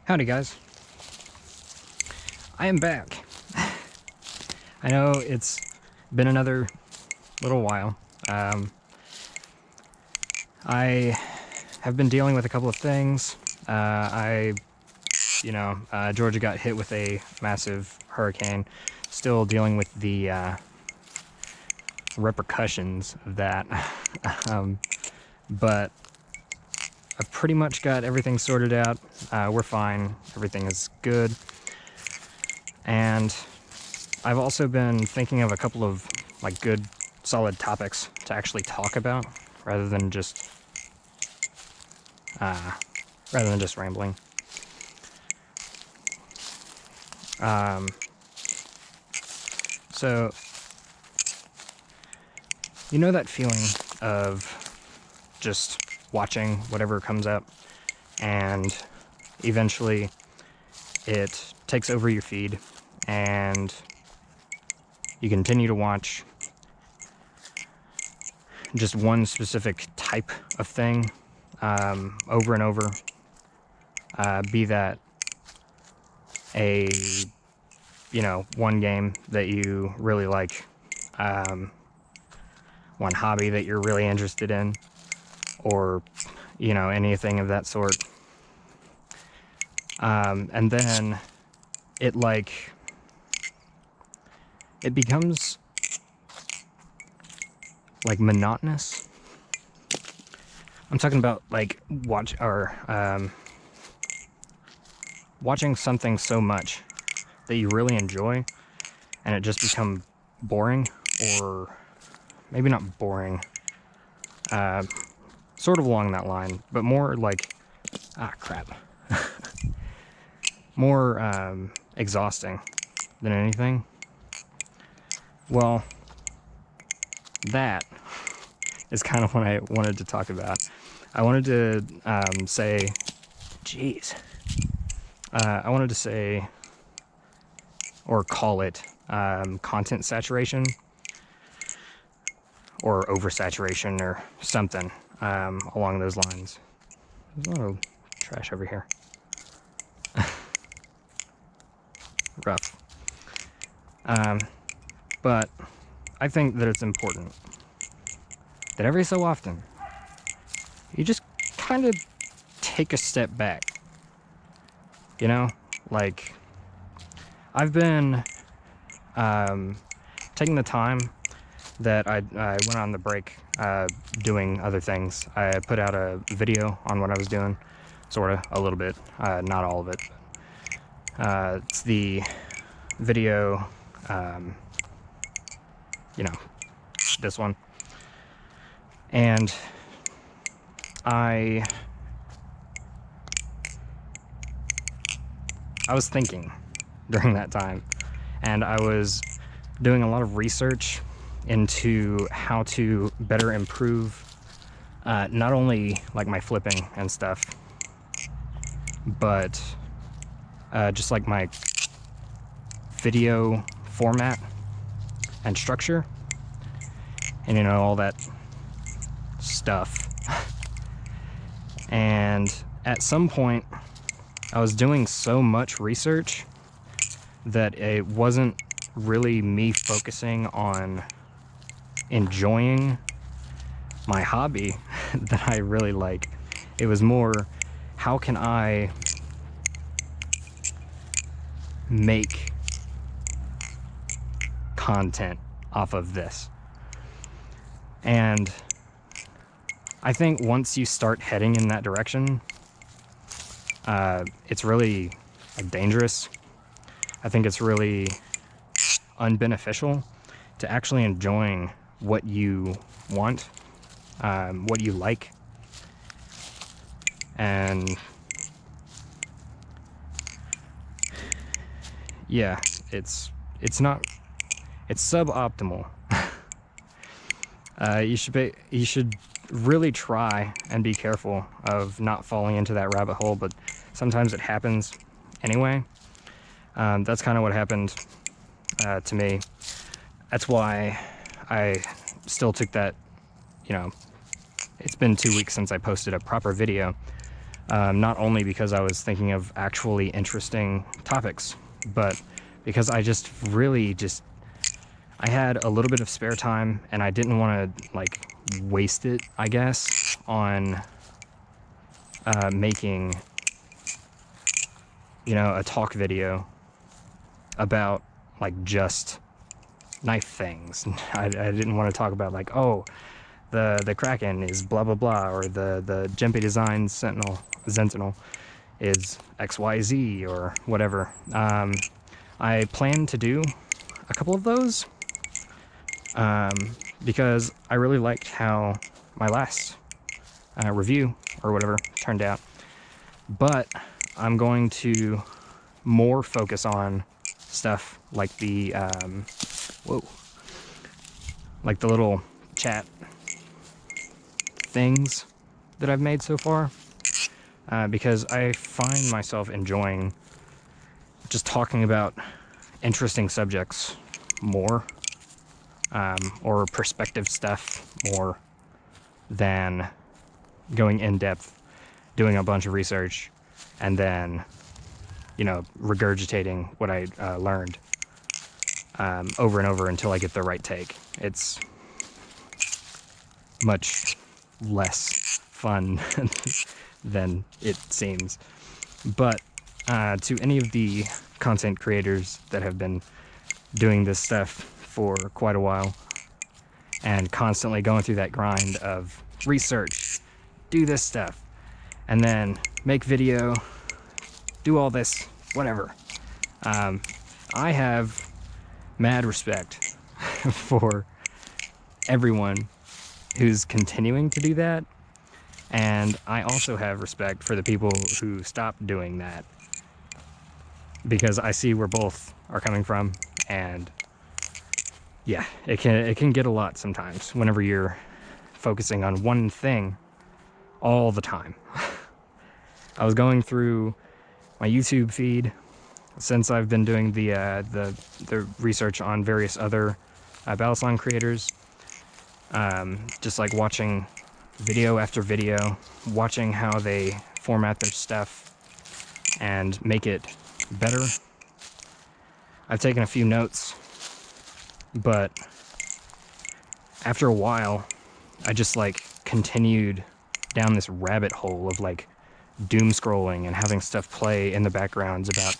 Howdy guys, I am back. I know it's been another little while. I have been dealing with a couple of things. Georgia got hit with a massive hurricane. Still dealing with the repercussions of that. But I've pretty much got everything sorted out. We're fine. Everything is good. And I've also been thinking of a couple of good solid topics to actually talk about rather than just rambling. So you know that feeling of just watching whatever comes up and eventually it takes over your feed and you continue to watch just one specific type of thing over and over, be that a one game that you really like, one hobby that you're really interested in, or anything of that sort. And then it becomes monotonous. I'm talking about watching something so much that you really enjoy and it just become boring, or maybe not boring, sort of along that line, but more more exhausting than anything. Well, that is kind of what I wanted to talk about. I wanted to say or call it content saturation or oversaturation or something along those lines. There's a lot of trash over here. Rough. But I think that it's important that every so often you just kind of take a step back. I've been taking the time that I went on the break doing other things. I put out a video on what I was doing, sort of, a little bit, not all of it. It's the video, this one. And I was thinking during that time, and I was doing a lot of research into how to better improve not only my flipping and stuff, but just my video format and structure, and all that stuff. And at some point I was doing so much research that it wasn't really me focusing on enjoying my hobby that I really like. It was more, how can I make content off of this? And I think once you start heading in that direction, it's really dangerous. I think it's really unbeneficial to actually enjoying what you want, what you like, and yeah, it's suboptimal. You should really try and be careful of not falling into that rabbit hole, but sometimes it happens anyway. That's kind of what happened to me. That's why I still took that, it's been 2 weeks since I posted a proper video, Not only because I was thinking of actually interesting topics, but because I just really I had a little bit of spare time and I didn't want to like waste it, I guess, on making, you know, a talk video about like just knife things. I didn't want to talk about like, oh, the Kraken is blah blah blah, or the Gempi Design Sentinel is XYZ or whatever. I plan to do a couple of those because I really liked how my last review or whatever turned out, but I'm going to more focus on stuff like the like the little chat things that I've made so far, because I find myself enjoying just talking about interesting subjects more, or perspective stuff more than going in depth, doing a bunch of research, and then, you know, regurgitating what I learned over and over until I get the right take. It's much less fun than it seems. But to any of the content creators that have been doing this stuff for quite a while and constantly going through that grind of research, do this stuff, and then make video, do all this, whatever. I have mad respect for everyone who's continuing to do that, and I also have respect for the people who stopped doing that, because I see where both are coming from, and yeah, it can get a lot sometimes whenever you're focusing on one thing all the time. I was going through my YouTube feed since I've been doing the research on various other Battlesong creators, just like watching video after video, watching how they format their stuff and make it better. I've taken a few notes, but after a while, I just like continued down this rabbit hole of like doom scrolling and having stuff play in the backgrounds about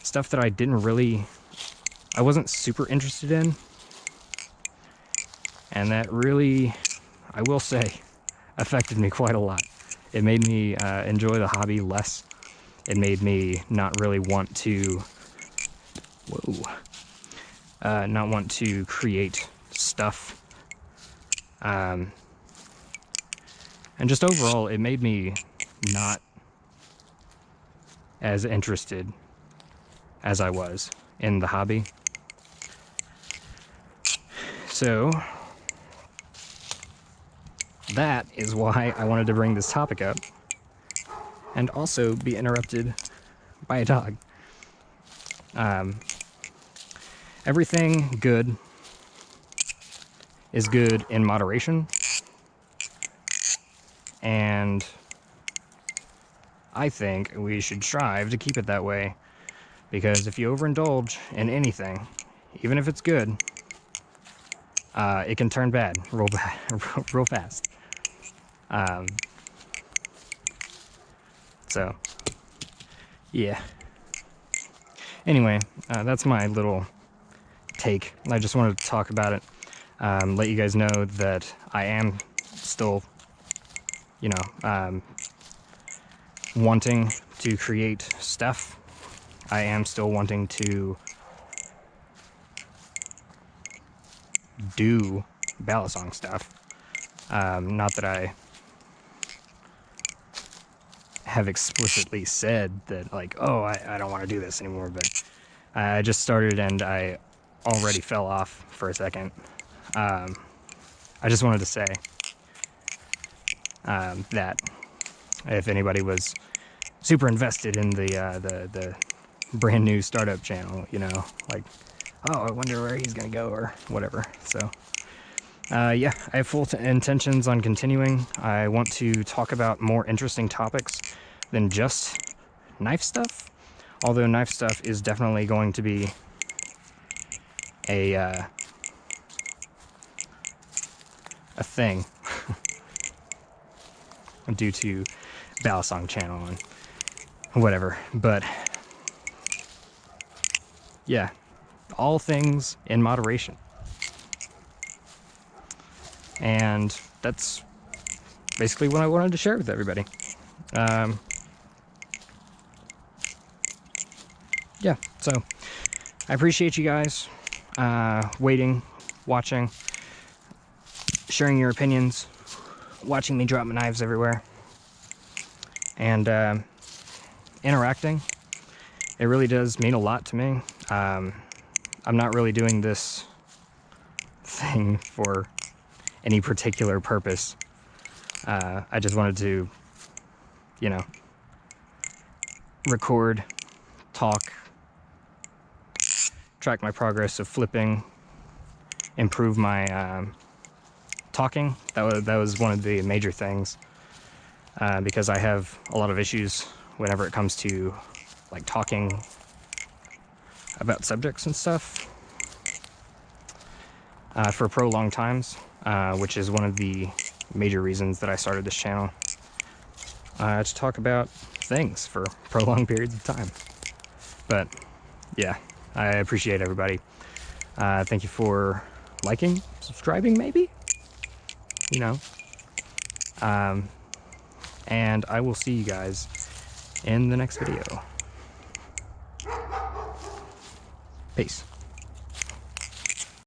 stuff that I wasn't super interested in. And that really, I will say, affected me quite a lot. It made me enjoy the hobby less. It made me not really want to, not want to create stuff. And just overall, it made me not as interested as I was in the hobby. So that is why I wanted to bring this topic up and also be interrupted by a dog. Everything good is good in moderation, and I think we should strive to keep it that way, because if you overindulge in anything, even if it's good, it can turn bad real fast. So, yeah. Anyway, that's my little take. I just wanted to talk about it, let you guys know that I am still, you know, wanting to create stuff. I am still wanting to do Battlesong stuff. Not that I have explicitly said that, like, oh, I don't want to do this anymore, but I just started and I already fell off for a second. I just wanted to say that if anybody was super invested in the brand new startup channel, you know, like, oh, I wonder where he's gonna go or whatever. So yeah, I have full intentions on continuing. I want to talk about more interesting topics than just knife stuff. Although knife stuff is definitely going to be a thing due to Balisong channel and whatever. But yeah, all things in moderation. And that's basically what I wanted to share with everybody. Yeah, so I appreciate you guys waiting, watching, sharing your opinions, watching me drop my knives everywhere, and interacting. It really does mean a lot to me. I'm not really doing this thing for any particular purpose. I just wanted to, you know, record, talk, track my progress of flipping, improve my talking. That was one of the major things, because I have a lot of issues whenever it comes to like talking about subjects and stuff for prolonged times, which is one of the major reasons that I started this channel, to talk about things for prolonged periods of time. But yeah, I appreciate everybody. Thank you for liking, subscribing, maybe, you know. And I will see you guys in the next video. Peace.